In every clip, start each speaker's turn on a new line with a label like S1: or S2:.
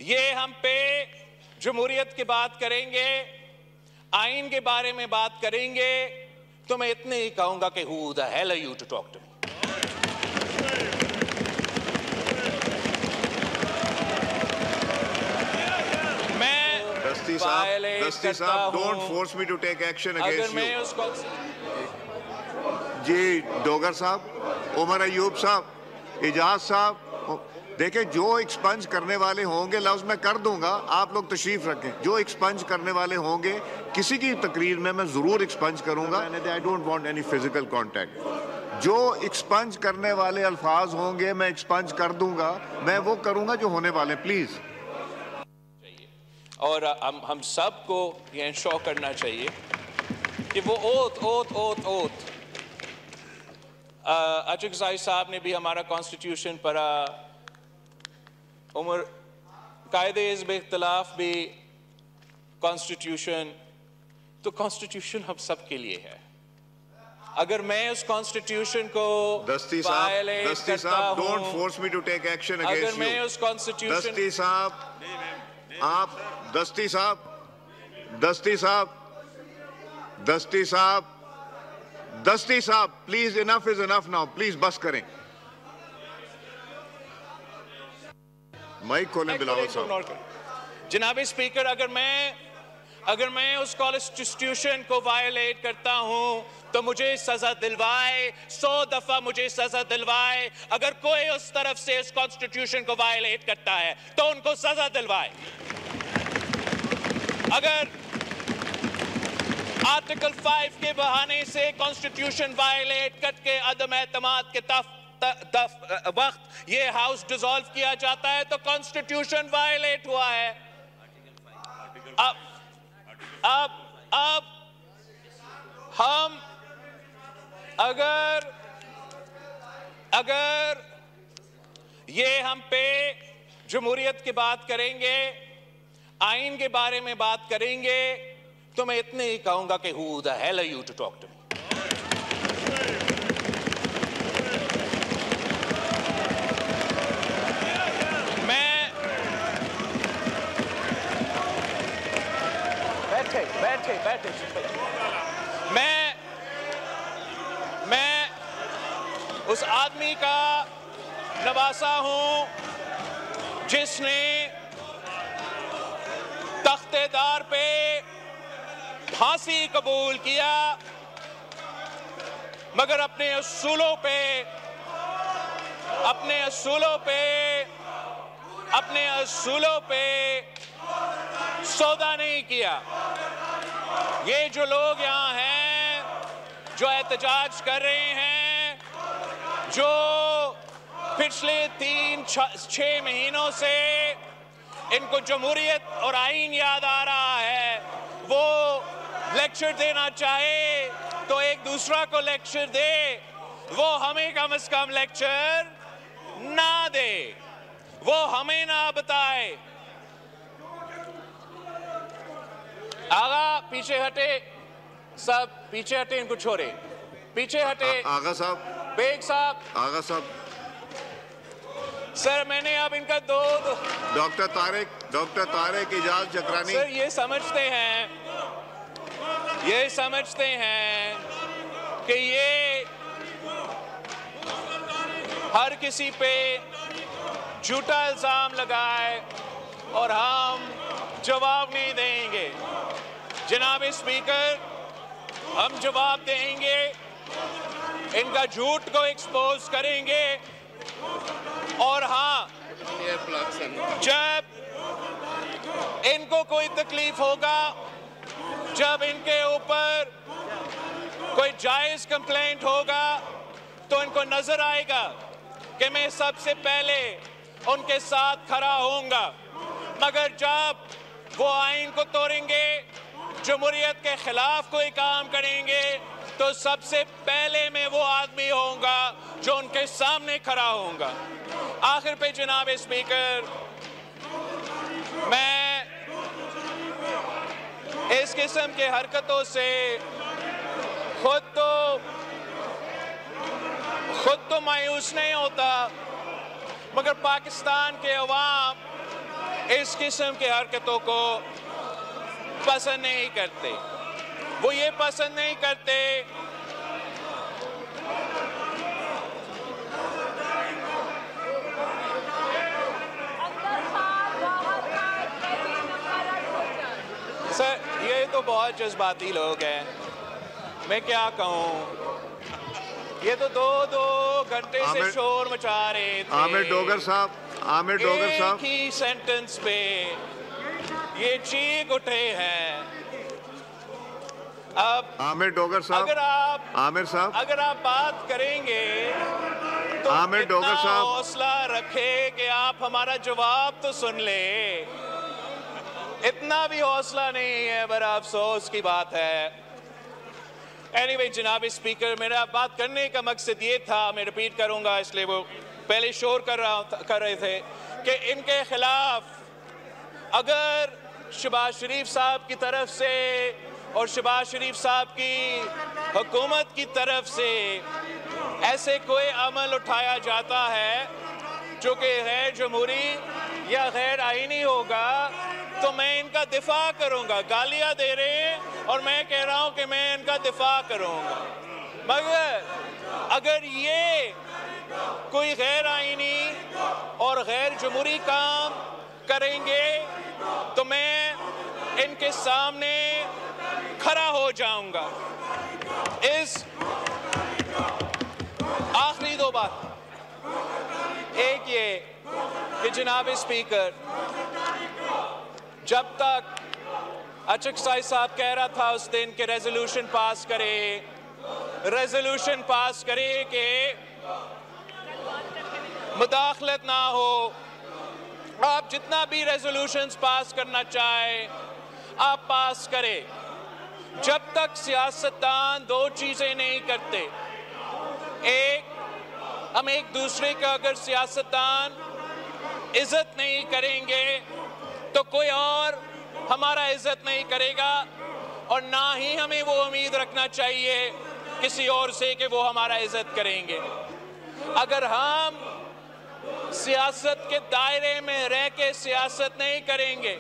S1: ये हम पे जमहूरियत की बात करेंगे, आइन के बारे में बात करेंगे, तो मैं इतने ही कहूंगा कि who the hell are you to talk to me?
S2: दस्ती साहब, don't force me to take action against you. जी डोगर साहब, उमर अयूब साहब, इजाज साहब, देखें जो एक्सपंज करने वाले होंगे लफ्ज मैं कर दूंगा, आप लोग तशरीफ रखें। जो एक्सपंज करने वाले होंगे किसी की तकरीर में मैं जरूर एक्सपंज करूंगा। आई don't want any physical contact. जो एक्सपंज करने वाले अल्फाज होंगे मैं एक्सपंज कर दूंगा, मैं वो करूंगा जो होने वाले। प्लीज।
S1: और हम सबको ये इंश्योर करना चाहिए कि वो ओथ अचकज़ाई साहब ने भी हमारा कॉन्स्टिट्यूशन पढ़ा, उमर कायदे हिज़्ब इख्तिलाफ भी कॉन्स्टिट्यूशन, तो कॉन्स्टिट्यूशन हम सब के लिए है। अगर मैं उस कॉन्स्टिट्यूशन को
S2: दस्ती साहब, don't force me to take action against you.
S1: अगर मैं उस कॉन्स्टिट्यूशन,
S2: दस्ती साहब, आप दस्ती साहब, please, enough is enough now, please बस करें। माइक खोलें बिलावल साहब।
S1: जनाब स्पीकर, अगर मैं उस कॉन्स्टिट्यूशन को वायलेट करता हूं तो मुझे सजा दिलवाए, 100 दफा मुझे सजा दिलवाए। अगर कोई उस तरफ से उस कॉन्स्टिट्यूशन को वायलेट करता है तो उनको सजा दिलवाए। अगर आर्टिकल 5 के बहाने से कॉन्स्टिट्यूशन वायलेट करके अदम एतमाद के वक्त ये हाउस डिसॉल्व किया जाता है तो कॉन्स्टिट्यूशन वायलेट हुआ है। अब हम अगर ये हम पे जमहूरियत की बात करेंगे, आइन के बारे में बात करेंगे, तो मैं इतने ही कहूंगा कि who the hell are you to talk to me? बैठे मैं उस आदमी का नवासा हूं जिसने तख्तेदार पे फांसी कबूल किया, मगर अपने असूलों पे सौदा नहीं किया। ये जो लोग यहाँ हैं, जो एहतजाज कर रहे हैं, जो पिछले 3-6 महीनों से इनको जमहूरियत और आइन याद आ रहा है, वो लेक्चर देना चाहे तो एक दूसरा को लेक्चर दे, वो हमें कम से कम लेक्चर ना दे, वो हमें ना बताए। आगा पीछे हटे, सब पीछे हटे, इनको छोड़े, पीछे हटे।
S2: आगा साहब,
S1: बेग साहब,
S2: आगा साहब,
S1: सर मैंने अब इनका दो
S2: डॉक्टर तारिक इजाज जकरानी,
S1: सर ये समझते हैं कि ये हर किसी पे झूठा इल्जाम लगाए और हम जवाब नहीं देंगे। जनाब स्पीकर, हम जवाब देंगे, इनका झूठ को एक्सपोज करेंगे, और हाँ, जब इनको कोई तकलीफ होगा, जब इनके ऊपर कोई जायज कंप्लेंट होगा, तो इनको नजर आएगा कि मैं सबसे पहले उनके साथ खड़ा होऊंगा। मगर जब वो आइन को तोड़ेंगे, जमहूरियत के खिलाफ कोई काम करेंगे, तो सबसे पहले मैं वो आदमी होऊंगा जो उनके सामने खड़ा होऊंगा। आखिर पे जनाब स्पीकर, मैं इस किस्म के हरकतों से खुद तो मायूस नहीं होता, मगर पाकिस्तान के अवाम इस किस्म की हरकतों को पसंद नहीं करते। वो ये पसंद नहीं करते सर, ये तो बहुत जज्बाती लोग हैं, मैं क्या कहूँ। ये तो दो घंटे से शोर मचा रहे थे।
S2: आमिर डोगर साहब
S1: एक ही सेंटेंस पे ये चीख उठे हैं। अब
S2: आमिर डोगर साहब,
S1: अगर आप बात करेंगे तो
S2: आमिर डोगर साहब
S1: हौसला रखे कि आप हमारा जवाब तो सुन ले। इतना भी हौसला नहीं है, बड़ा अफसोस की बात है। एनीवे जनाब स्पीकर, मेरा बात करने का मकसद ये था, मैं रिपीट करूंगा इसलिए वो पहले शोर कर रहे थे कि इनके खिलाफ अगर शहबाज शरीफ साहब की तरफ से और शहबाज शरीफ साहब की हुकूमत की तरफ से ऐसे कोई अमल उठाया जाता है जो कि गैर जमहूरी या गैर आईनी होगा तो मैं इनका दिफा करूंगा। गालियां दे रहे हैं और मैं कह रहा हूं कि मैं इनका दिफा करूंगा। मगर अगर ये कोई गैर आईनी और गैर जमहूरी काम करेंगे तो मैं इनके सामने खड़ा हो जाऊंगा। इस आखिरी दो बात, एक ये कि जनाब स्पीकर, जब तक अचकसाई साहब कह रहा था उस दिन के रेजोल्यूशन पास करे कि मुदाखलत ना हो, आप जितना भी रेजोल्यूशंस पास करना चाहे आप पास करें। जब तक सियासतदान दो चीजें नहीं करते, एक, हम एक दूसरे का अगर सियासतदान इज्जत नहीं करेंगे तो कोई और हमारा इज्जत नहीं करेगा और ना ही हमें वो उम्मीद रखना चाहिए किसी और से कि वो हमारा इज्जत करेंगे। अगर हम सियासत के दायरे में रह के सियासत नहीं करेंगे,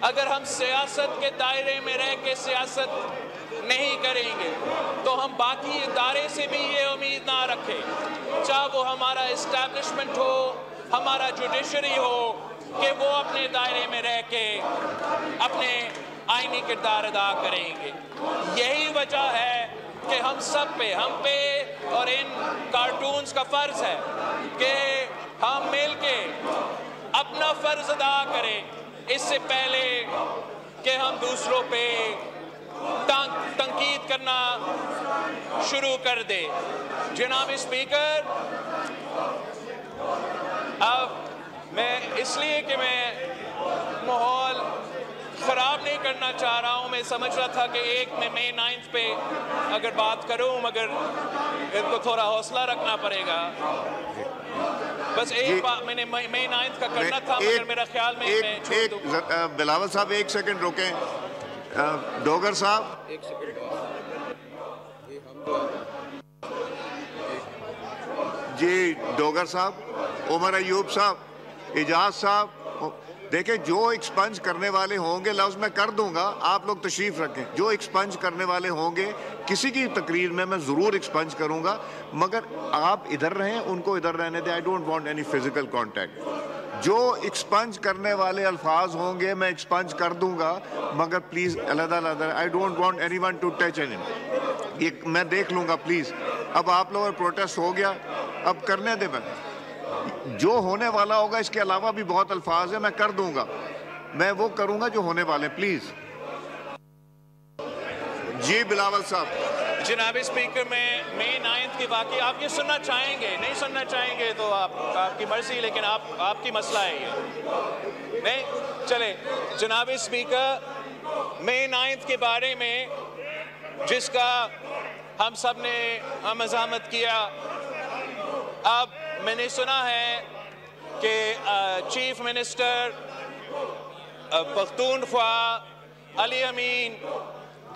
S1: अगर हम सियासत के दायरे में रह के सियासत नहीं करेंगे तो हम बाकी इदारे से भी ये उम्मीद ना रखें, चाहे वो हमारा इस्टेब्लिशमेंट हो, हमारा जुडिशरी हो, कि वो अपने दायरे में रह के अपने आईनी किरदार अदा करेंगे। यही वजह है कि हम पे और इन कार्टून्स का फर्ज है कि हम मिलके अपना फर्ज अदा करें इससे पहले कि हम दूसरों पे तंकीद करना शुरू कर दे। जनाब स्पीकर, अब मैं इसलिए कि मैं माहौल ख़राब नहीं करना चाह रहा हूँ, मैं समझ रहा था कि एक में मई 9 पे अगर बात करूँ, मगर इनको थोड़ा हौसला रखना पड़ेगा। बस एक बात मैंने मई 9 का करना था, मगर मेरा ख्याल में
S2: बिलावल साहब एक सेकंड रुकें। डोगर साहब एक सेकंड जी, डोगर साहब, उमर अयूब साहब, इजाज साहब, देखें जो एक्सपंज करने वाले होंगे लफ्ज़ मैं कर दूंगा, आप लोग तशरीफ रखें। जो एक्सपंज करने वाले होंगे किसी की तकरीर में मैं ज़रूर एक्सपंज करूंगा, मगर आप इधर रहें, उनको इधर रहने दें। आई don't want any physical contact. जो एक्सपंज करने वाले अल्फाज होंगे मैं एक्सपंज कर दूंगा, मगर प्लीज़ अलग-अलग, I don't want anyone to touch anyone. ये मैं देख लूँगा प्लीज़। अब आप लोगों का प्रोटेस्ट हो गया, अब करने दें। मैं जो होने वाला होगा इसके अलावा भी बहुत अल्फाज है, मैं कर दूंगा, मैं वो करूंगा जो होने वाले। प्लीज जी बिलावल साहब।
S1: जनाब स्पीकर, मैं मई 9 की वाकई आप ये सुनना चाहेंगे, नहीं सुनना चाहेंगे तो आपकी मर्जी, लेकिन आपकी मसला है ये। नहीं चले। जनाब स्पीकर, मई 9 के बारे में जिसका हम सब ने मज़ामत किया, अब मैंने सुना है कि चीफ मिनिस्टर पख्तूनख्वा अली अमीन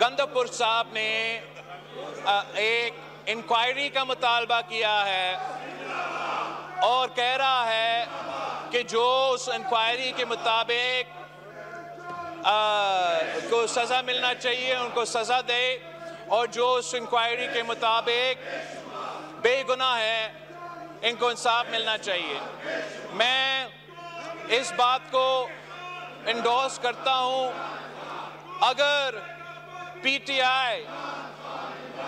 S1: गंदापुर साहब ने एक इंक्वायरी का मुतालबा किया है और कह रहा है कि जो उस इंक्वायरी के मुताबिक को सज़ा मिलना चाहिए उनको सज़ा दे, और जो उस इंक्वायरी के मुताबिक बेगुनाह है इनको इंसाफ मिलना चाहिए। मैं इस बात को इंडोर्स करता हूं। अगर पीटीआई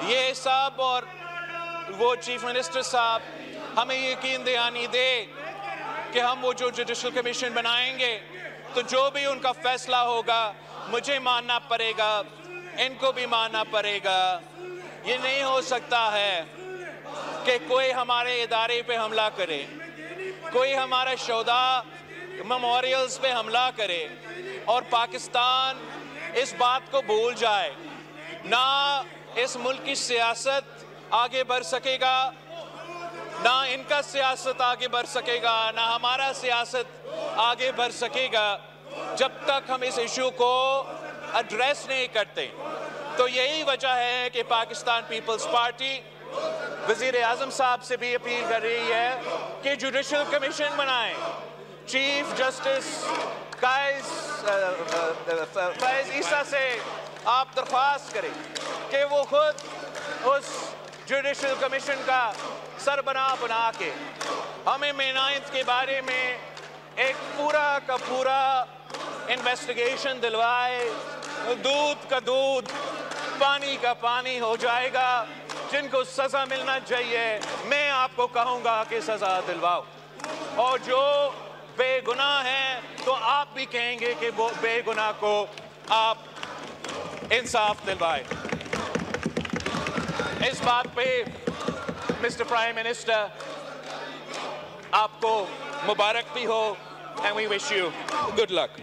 S1: ये साहब और वो चीफ मिनिस्टर साहब हमें यकीन दहानी दे कि हम वो जो जुडिशल कमीशन बनाएंगे तो जो भी उनका फैसला होगा मुझे मानना पड़ेगा, इनको भी मानना पड़ेगा। ये नहीं हो सकता है कि कोई हमारे इदारे पे हमला करे, कोई हमारा शोधा मेमोरियल्स पे हमला करे और पाकिस्तान इस बात को भूल जाए। ना इस मुल्क की सियासत आगे बढ़ सकेगा, ना इनका सियासत आगे बढ़ सकेगा, ना हमारा सियासत आगे बढ़ सकेगा जब तक हम इस इशू को एड्रेस नहीं करते। तो यही वजह है कि पाकिस्तान पीपल्स पार्टी वज़ीर आज़म साहब से भी अपील कर रही है कि जुडिशल कमीशन बनाएं। चीफ जस्टिस फैज़ ईसा से आप दरख्वास्त करें कि वो खुद उस जुडिशल कमीशन का सरबराह बना के हमें मे 9 के बारे में एक पूरा का पूरा इन्वेस्टिगेशन दिलवाए। दूध का दूध, पानी का पानी हो जाएगा। जिनको सज़ा मिलना चाहिए मैं आपको कहूँगा कि सज़ा दिलवाओ, और जो बेगुनाह हैं तो आप भी कहेंगे कि वो बेगुनाह को आप इंसाफ दिलवाए। इस बात पे मिस्टर प्राइम मिनिस्टर आपको मुबारक भी हो, and we wish you good luck.